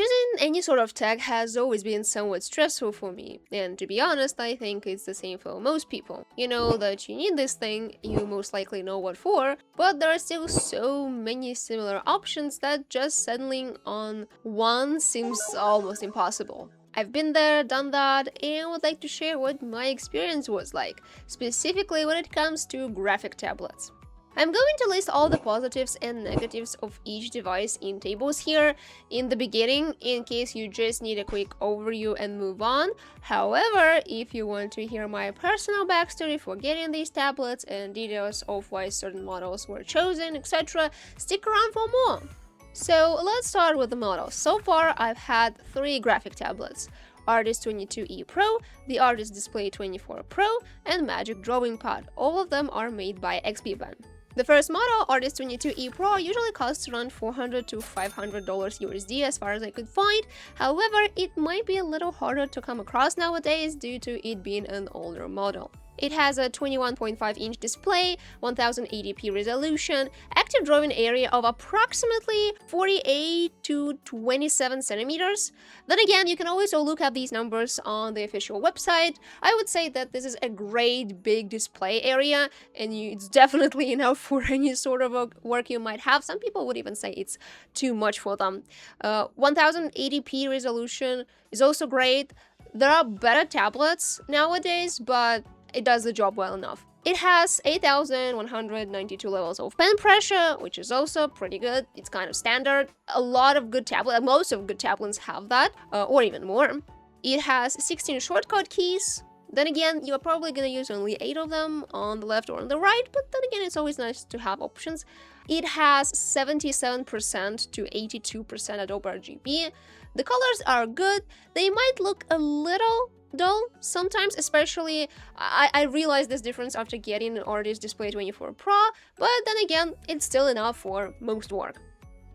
Choosing any sort of tech has always been somewhat stressful for me, and to be honest, I think it's the same for most people. You know that you need this thing, you most likely know what for, but there are still so many similar options that just settling on one seems almost impossible. I've been there, done that, and would like to share what my experience was like, specifically when it comes to graphic tablets. I'm going to list all the positives and negatives of each device in tables here in the beginning in case you just need a quick overview and move on. However, if you want to hear my personal backstory for getting these tablets and details of why certain models were chosen, etc., stick around for more. So let's start with the models. So far, I've had 3 graphic tablets. Artist 22E Pro, the Artist Display 24 Pro, and Magic Drawing Pad. All of them are made by XP-Pen. The first model, Artist 22E Pro, usually costs around $400 to $500 USD as far as I could find. However, it might be a little harder to come across nowadays due to it being an older model. It has a 21.5-inch display, 1080p resolution, active drawing area of approximately 48 to 27 centimeters. Then again, you can always look at these numbers on the official website. I would say that this is a great big display area, and it's definitely enough for any sort of work you might have. Some people would even say it's too much for them. 1080p resolution is also great. There are better tablets nowadays, but it does the job well enough. It has 8,192 levels of pen pressure, which is also pretty good. It's kind of standard. A lot of good tablets, most of good tablets have that, or even more. It has 16 shortcut keys. Then again, you're probably gonna use only 8 of them on the left or on the right, but then again, it's always nice to have options. It has 77% to 82% Adobe RGB. The colors are good. They might look a little dull sometimes, especially I realized this difference after getting an Artist Display 24 Pro, but then again, it's still enough for most work.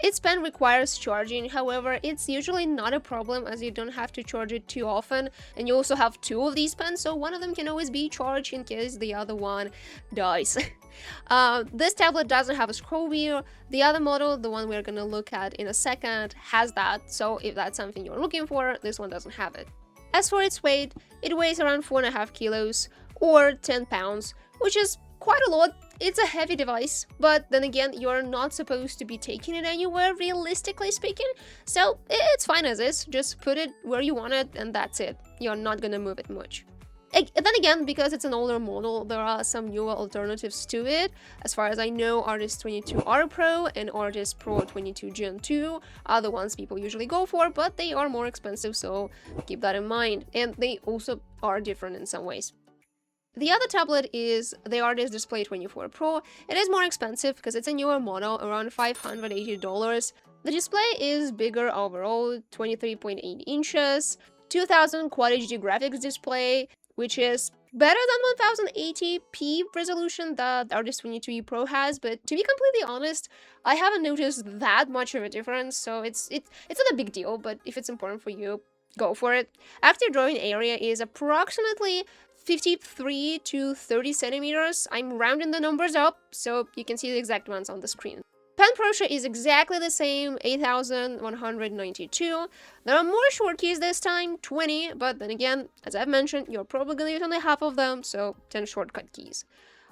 Its pen requires charging, however, it's usually not a problem as you don't have to charge it too often, and you also have 2 of these pens, so one of them can always be charged in case the other one dies. This tablet doesn't have a scroll wheel. The other model, the one we're gonna look at in a second, has that, so if that's something you're looking for, this one doesn't have it. As for its weight, it weighs around 4.5 kilos or 10 pounds, which is quite a lot. It's a heavy device, but then again, you're not supposed to be taking it anywhere, realistically speaking, so it's fine as is. Just put it where you want it and that's it. You're not gonna move it much. Then again, because it's an older model, there are some newer alternatives to it. As far as I know, Artist 22R Pro and Artist Pro 22 Gen 2 are the ones people usually go for, but they are more expensive, so keep that in mind. And they also are different in some ways. The other tablet is the Artist Display 24 Pro. It is more expensive because it's a newer model, around $580. The display is bigger overall, 23.8 inches, 2000 Quad HD graphics display, which is better than 1080p resolution that Artist 22E Pro has, but to be completely honest, I haven't noticed that much of a difference, so it's not a big deal, but if it's important for you, go for it. Active drawing area is approximately 53 to 30 centimeters. I'm rounding the numbers up, so you can see the exact ones on the screen. Pen pressure is exactly the same, 8,192. There are more short keys this time, 20, but then again, as I've mentioned, you're probably gonna use only half of them, so 10 shortcut keys.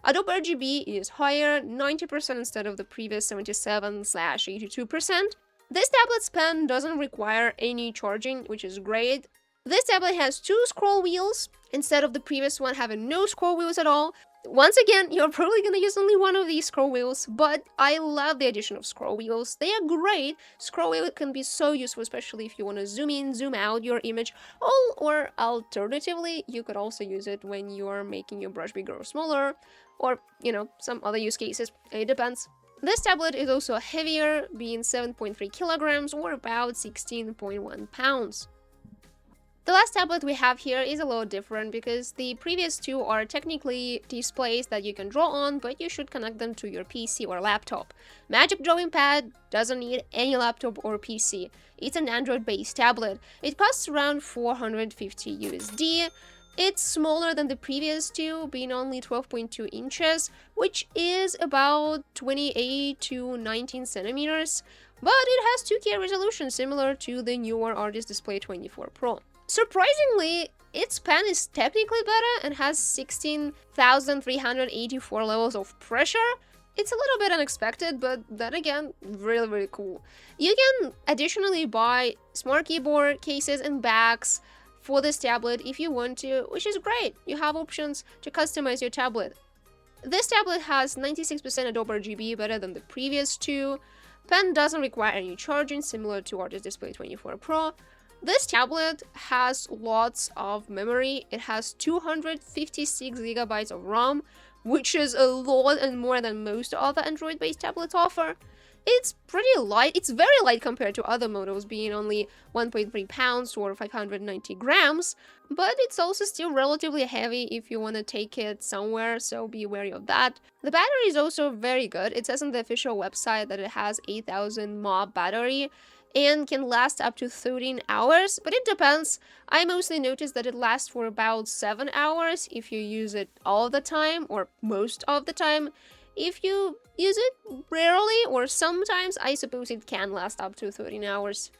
Adobe RGB is higher, 90% instead of the previous 77/82%. This tablet's pen doesn't require any charging, which is great. This tablet has 2 scroll wheels, instead of the previous one having no scroll wheels at all. Once again, you're probably gonna use only one of these scroll wheels, but I love the addition of scroll wheels. They are great. Scroll wheel can be so useful, especially if you want to zoom in, zoom out your image, or alternatively, you could also use it when you're making your brush bigger or smaller, or, you know, some other use cases. It depends. This tablet is also heavier, being 7.3 kilograms or about 16.1 pounds. The last tablet we have here is a little different because the previous 2 are technically displays that you can draw on, but you should connect them to your PC or laptop. Magic Drawing Pad doesn't need any laptop or PC. It's an Android-based tablet. It costs around 450 USD. It's smaller than the previous 2, being only 12.2 inches, which is about 28 to 19 centimeters. but it has 2K resolution similar to the newer Artist Display 24 Pro. Surprisingly, its pen is technically better and has 16,384 levels of pressure. It's a little bit unexpected, but then again, really cool. You can additionally buy smart keyboard cases and bags for this tablet if you want to, which is great. You have options to customize your tablet. This tablet has 96% Adobe RGB, better than the previous two. Pen doesn't require any charging, similar to Artist Display 24 Pro. This tablet has lots of memory. It has 256 gigabytes of RAM, which is a lot and more than most other Android-based tablets offer. It's pretty light. It's very light compared to other models, being only 1.3 pounds or 590 grams, but it's also still relatively heavy if you want to take it somewhere, so be wary of that. The battery is also very good. It says on the official website that it has 8,000 mAh battery and can last up to 13 hours, but it depends. I mostly noticed that it lasts for about 7 hours if you use it all the time or most of the time. If you use it rarely or sometimes, I suppose it can last up to 13 hours.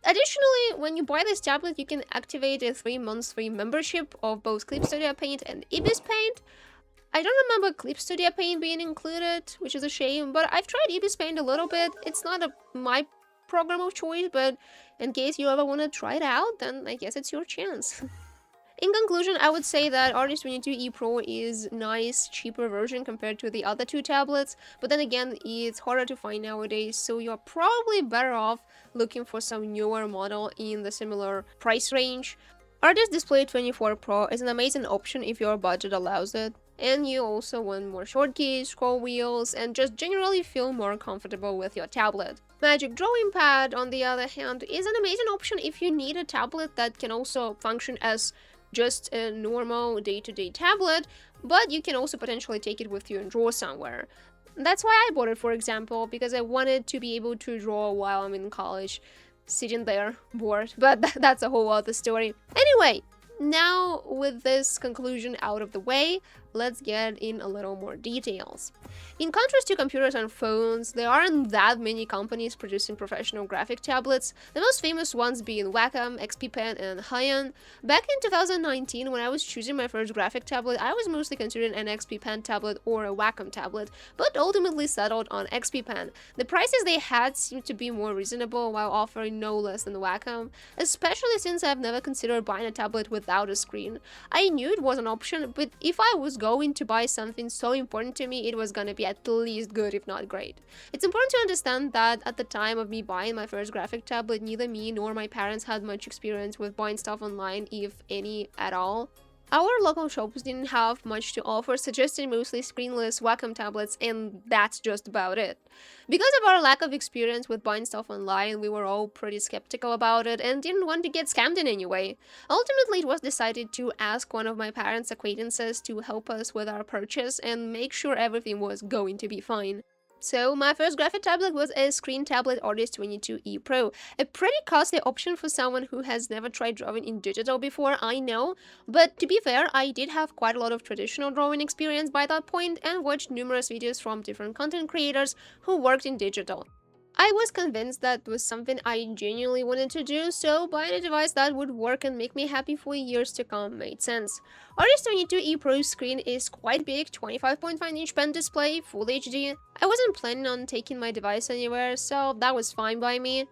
Additionally, when you buy this tablet, you can activate a 3-month free membership of both Clip Studio Paint and Ibis Paint. I don't remember Clip Studio Paint being included, which is a shame, but I've tried Ibis Paint a little bit. It's not my program of choice, but in case you ever want to try it out, then I guess it's your chance. In conclusion, I would say that Artist 22e Pro is nice, cheaper version compared to the other two tablets, but then again, it's harder to find nowadays, so you're probably better off looking for some newer model in the similar price range. Artist Display 24 Pro is an amazing option if your budget allows it, and you also want more shortkeys, scroll wheels, and just generally feel more comfortable with your tablet. Magic Drawing Pad, on the other hand, is an amazing option if you need a tablet that can also function as just a normal day-to-day tablet, but you can also potentially take it with you and draw somewhere. That's why I bought it, for example, because I wanted to be able to draw while I'm in college, sitting there bored, but that's a whole other story. Anyway, now with this conclusion out of the way, let's get in a little more details. In contrast to computers and phones, there aren't that many companies producing professional graphic tablets, the most famous ones being Wacom, XP Pen, and Haiyan. Back in 2019, when I was choosing my first graphic tablet, I was mostly considering an XP Pen tablet or a Wacom tablet, but ultimately settled on XP Pen. The prices they had seemed to be more reasonable while offering no less than Wacom, especially since I've never considered buying a tablet without a screen. I knew it was an option, but if I was going to buy something so important to me, it was gonna be at least good, if not great. It's important to understand that at the time of me buying my first graphic tablet, neither me nor my parents had much experience with buying stuff online, if any at all. Our local shops didn't have much to offer, suggesting mostly screenless Wacom tablets, and that's just about it. Because of our lack of experience with buying stuff online, we were all pretty skeptical about it and didn't want to get scammed in any way. Ultimately, it was decided to ask one of my parents' acquaintances to help us with our purchase and make sure everything was going to be fine. So my first graphic tablet was a screen tablet Artist 22e Pro, a pretty costly option for someone who has never tried drawing in digital before, I know, but to be fair, I did have quite a lot of traditional drawing experience by that point and watched numerous videos from different content creators who worked in digital. I was convinced that was something I genuinely wanted to do, so buying a device that would work and make me happy for years to come made sense. Artist 22e Pro's screen is quite big, 25.5-inch pen display, Full HD. I wasn't planning on taking my device anywhere, so that was fine by me.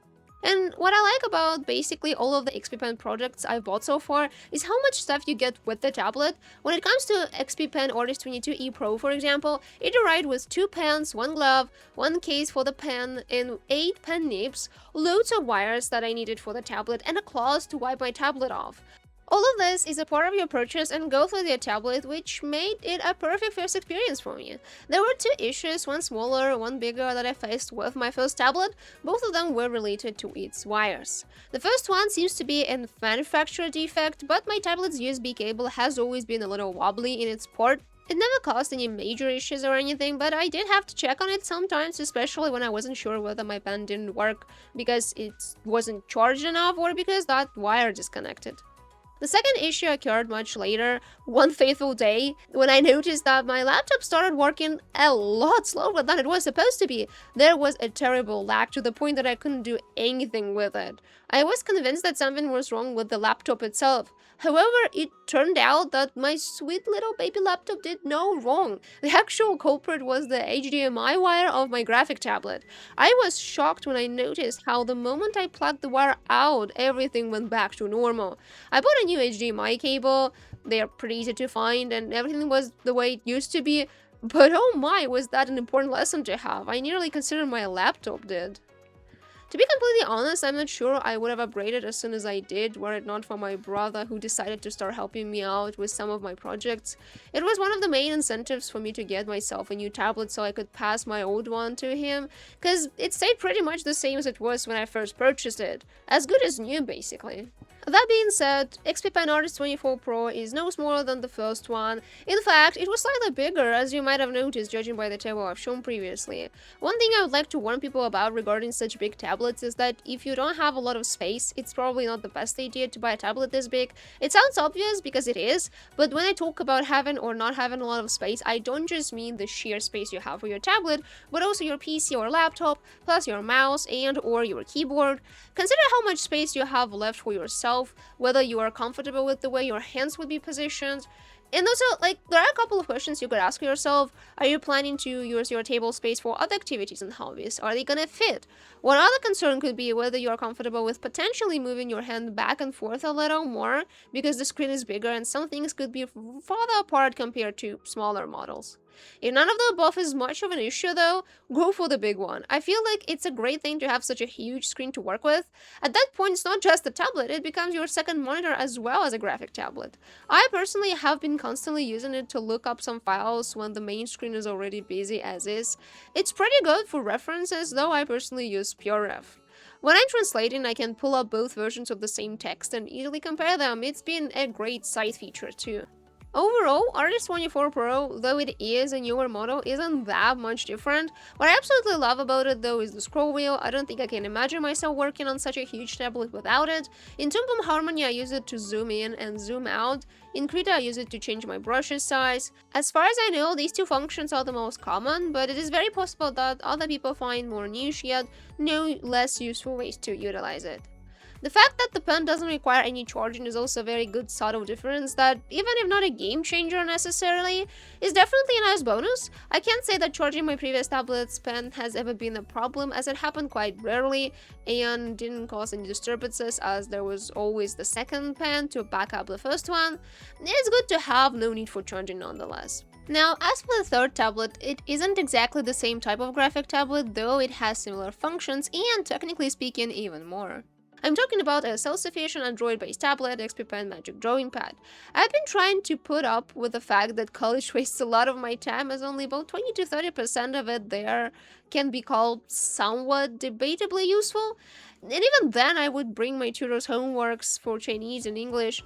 And what I like about basically all of the XP Pen products I've bought so far is how much stuff you get with the tablet. When it comes to XP Pen Artist 22e Pro, for example, it arrived with 2 pens, 1 glove, 1 case for the pen, and 8 pen nibs, loads of wires that I needed for the tablet, and a cloth to wipe my tablet off. All of this is a part of your purchase and goes with your tablet, which made it a perfect first experience for me. There were 2 issues, one smaller, one bigger, that I faced with my first tablet. Both of them were related to its wires. The first one seems to be a manufacturer defect, but my tablet's USB cable has always been a little wobbly in its port. It never caused any major issues or anything, but I did have to check on it sometimes, especially when I wasn't sure whether my pen didn't work because it wasn't charged enough or because that wire disconnected. The second issue occurred much later, one fateful day, when I noticed that my laptop started working a lot slower than it was supposed to be. There was a terrible lag to the point that I couldn't do anything with it. I was convinced that something was wrong with the laptop itself. However, it turned out that my sweet little baby laptop did no wrong. The actual culprit was the HDMI wire of my graphic tablet. I was shocked when I noticed how the moment I plugged the wire out, everything went back to normal. I bought a new HDMI cable, they are pretty easy to find, and everything was the way it used to be. But oh my, was that an important lesson to have. I nearly considered my laptop did. To be completely honest, I'm not sure I would have upgraded as soon as I did were it not for my brother who decided to start helping me out with some of my projects. It was one of the main incentives for me to get myself a new tablet so I could pass my old one to him, cause it stayed pretty much the same as it was when I first purchased it. As good as new, basically. That being said, XP Pen Artist 24 Pro is no smaller than the first one. In fact, it was slightly bigger, as you might have noticed judging by the table I've shown previously. One thing I would like to warn people about regarding such big tablets is that if you don't have a lot of space, it's probably not the best idea to buy a tablet this big. It sounds obvious because it is, but when I talk about having or not having a lot of space, I don't just mean the sheer space you have for your tablet, but also your PC or laptop, plus your mouse and or your keyboard. Consider how much space you have left for yourself, whether you are comfortable with the way your hands would be positioned. And also, there are a couple of questions you could ask yourself. Are you planning to use your table space for other activities and hobbies? Are they gonna fit? One other concern could be whether you are comfortable with potentially moving your hand back and forth a little more, because the screen is bigger and some things could be farther apart compared to smaller models. If none of the above is much of an issue though, go for the big one. I feel like it's a great thing to have such a huge screen to work with. At that point, it's not just a tablet, it becomes your second monitor as well as a graphic tablet. I personally have been constantly using it to look up some files when the main screen is already busy as is. It's pretty good for references, though I personally use PureRef. When I'm translating, I can pull up both versions of the same text and easily compare them. It's been a great side feature too. Overall, Artist 24 Pro, though it is a newer model, isn't that much different. What I absolutely love about it though is the scroll wheel. I don't think I can imagine myself working on such a huge tablet without it. In Toon Boom Harmony I use it to zoom in and zoom out. In Krita I use it to change my brush's size. As far as I know, these two functions are the most common, but it is very possible that other people find more niche yet no less useful ways to utilize it. The fact that the pen doesn't require any charging is also a very good subtle difference that, even if not a game changer necessarily, is definitely a nice bonus. I can't say that charging my previous tablet's pen has ever been a problem, as it happened quite rarely and didn't cause any disturbances, as there was always the second pen to back up the first one. It's good to have no need for charging nonetheless. Now, as for the third tablet, it isn't exactly the same type of graphic tablet, though it has similar functions and, technically speaking, even more. I'm talking about a self-sufficient Android-based tablet, XP Pen Magic Drawing Pad. I've been trying to put up with the fact that college wastes a lot of my time, as only about 20 to 30% of it there can be called somewhat debatably useful. And even then, I would bring my tutor's homeworks for Chinese and English,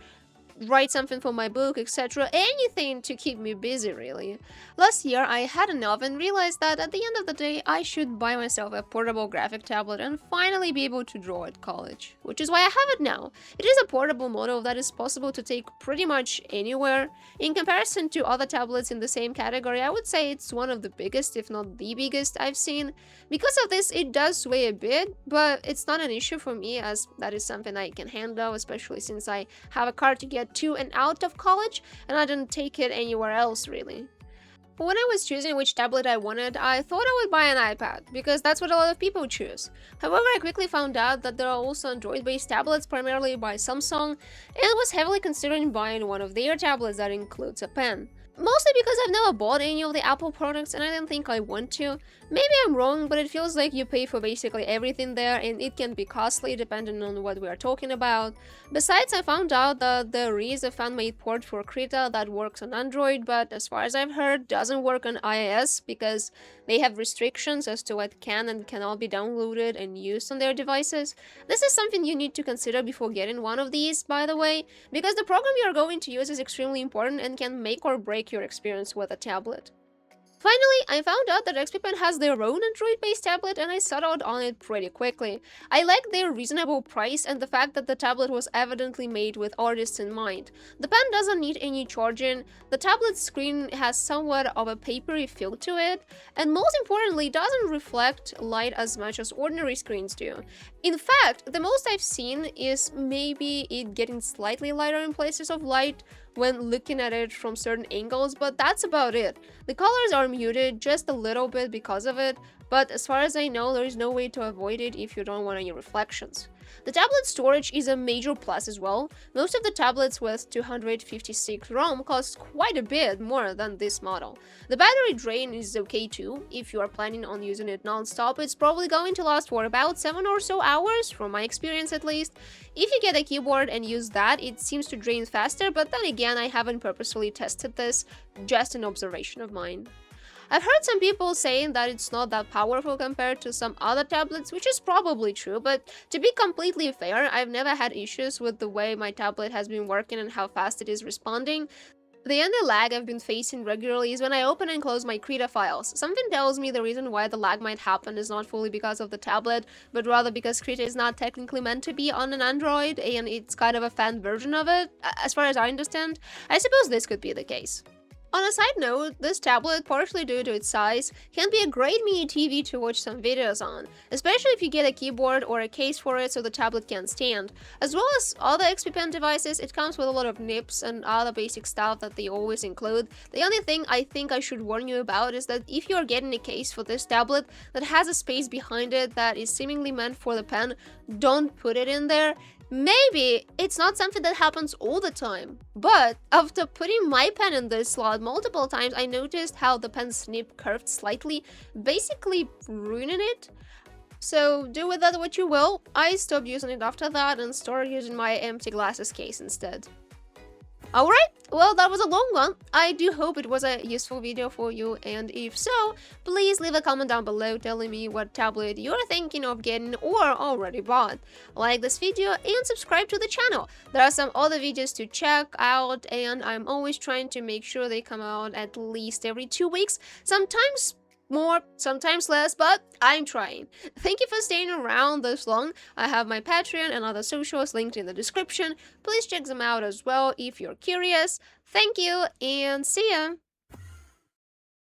write something for my book, etc. Anything to keep me busy, really. Last year, I had enough and realized that at the end of the day, I should buy myself a portable graphic tablet and finally be able to draw at college. Which is why I have it now. It is a portable model that is possible to take pretty much anywhere. In comparison to other tablets in the same category, I would say it's one of the biggest, if not the biggest, I've seen. Because of this, it does weigh a bit, but it's not an issue for me, as that is something I can handle, especially since I have a car to get to and out of college, and I didn't take it anywhere else really. When I was choosing which tablet I wanted, I thought I would buy an iPad, because that's what a lot of people choose. However, I quickly found out that there are also Android-based tablets, primarily by Samsung, and was heavily considering buying one of their tablets that includes a pen. Mostly because I've never bought any of the Apple products and I didn't think I want to. Maybe I'm wrong, but it feels like you pay for basically everything there and it can be costly depending on what we are talking about. Besides, I found out that there is a fan-made port for Krita that works on Android, but as far as I've heard, doesn't work on iOS because they have restrictions as to what can and cannot be downloaded and used on their devices. This is something you need to consider before getting one of these, by the way, because the program you're going to use is extremely important and can make or break your experience with a tablet. Finally, I found out that XP Pen has their own Android-based tablet and I settled on it pretty quickly. I like their reasonable price and the fact that the tablet was evidently made with artists in mind. The pen doesn't need any charging, the tablet's screen has somewhat of a papery feel to it, and most importantly, doesn't reflect light as much as ordinary screens do. In fact, the most I've seen is maybe it getting slightly lighter in places of light when looking at it from certain angles, but that's about it. The colors are muted just a little bit because of it, but as far as I know, there is no way to avoid it if you don't want any reflections. The tablet storage is a major plus as well. Most of the tablets with 256 ROM cost quite a bit more than this model. The battery drain is okay too. If you are planning on using it non-stop, it's probably going to last for about 7 or so hours, from my experience at least. If you get a keyboard and use that, it seems to drain faster, but then again, I haven't purposefully tested this, just an observation of mine. I've heard some people saying that it's not that powerful compared to some other tablets, which is probably true, but to be completely fair, I've never had issues with the way my tablet has been working and how fast it is responding. The only lag I've been facing regularly is when I open and close my Krita files. Something tells me the reason why the lag might happen is not fully because of the tablet, but rather because Krita is not technically meant to be on an Android, and it's kind of a fan version of it, as far as I understand. I suppose this could be the case. On a side note, this tablet, partially due to its size, can be a great mini TV to watch some videos on, especially if you get a keyboard or a case for it so the tablet can stand. As well as other XP Pen devices, it comes with a lot of nips and other basic stuff that they always include. The only thing I think I should warn you about is that if you are getting a case for this tablet that has a space behind it that is seemingly meant for the pen, don't put it in there. Maybe it's not something that happens all the time, but after putting my pen in this slot multiple times, I noticed how the pen's nib curved slightly, basically ruining it. So do with that what you will. I stopped using it after that and started using my empty glasses case instead. Alright, well, that was a long one. I do hope it was a useful video for you, and if so, please leave a comment down below telling me what tablet you're thinking of getting or already bought. Like this video and subscribe to the channel. There are some other videos to check out, and I'm always trying to make sure they come out at least every 2 weeks, sometimes more, sometimes less, but I'm trying. Thank you for staying around this long. I have my Patreon and other socials linked in the description. Please check them out as well if you're curious. Thank you, and see ya!